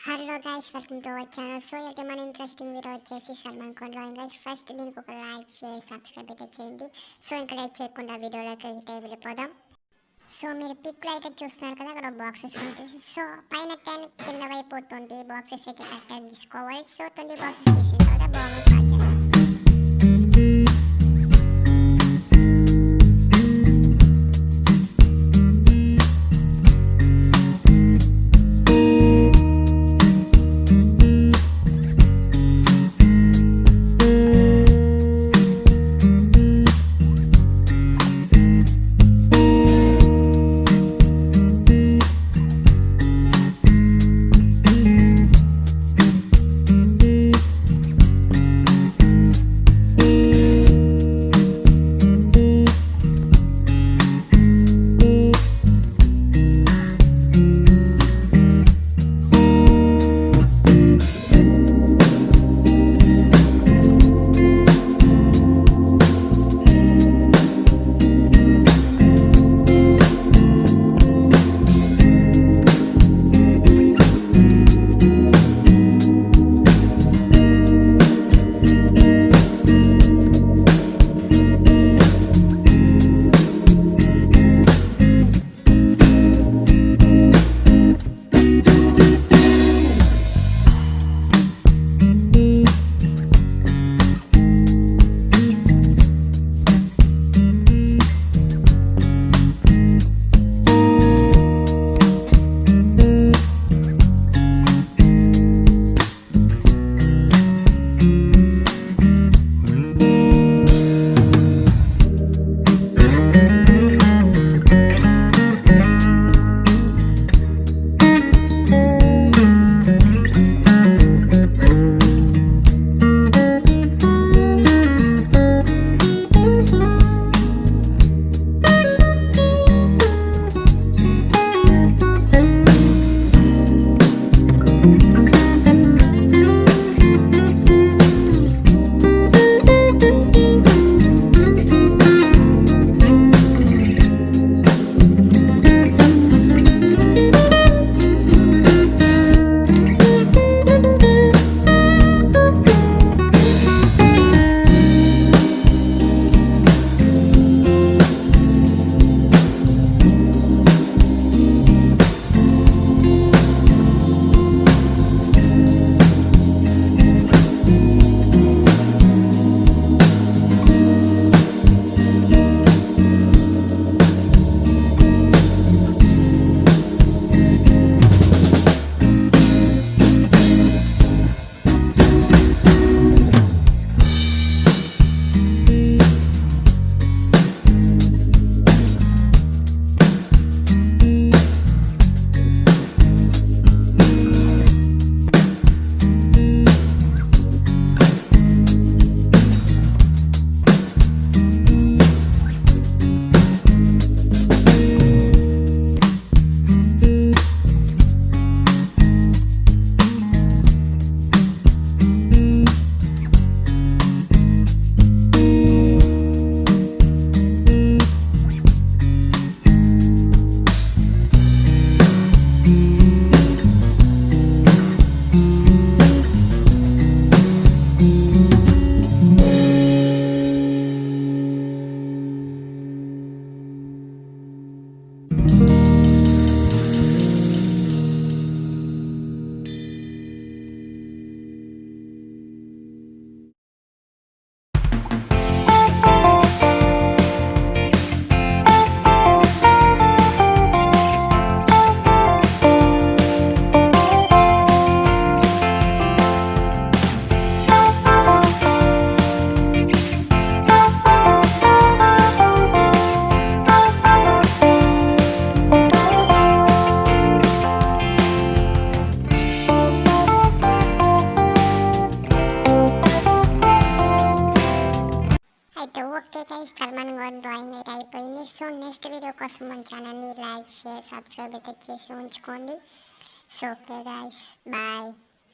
Hello guys, welcome to our channel. So అయితే మన interesting video వచ్చేసి Salman Khan drawing guys. First దీనికి ఒక లైక్ షేర్ సబ్స్క్రైబ్ అయితే చేయండి. సో ఇంకా లైక్ చేయకుండా వీడియోలోకి అయితే వెళ్ళిపోదాం. సో మీరు పిక్లో అయితే చూస్తున్నారు కదా, అక్కడ బాక్సెస్ ఉంటుంది. సో పైన 10 కింద వైపు 20 బాక్సెస్ అయితే కరెక్ట్గా తీసుకోవాలి. సో 20 బాక్సెస్ తీసిన తర్వాత బాగా స్టార్ట్ చేద్దాం. అయితే okay guys, Salman Khan drawing అయితే అయిపోయింది. సో నెక్స్ట్ వీడియో కోసం మన ఛానల్ని లైక్ షేర్ సబ్స్క్రైబ్ అయితే చేసి ఉంచుకోండి. So okay guys, bye.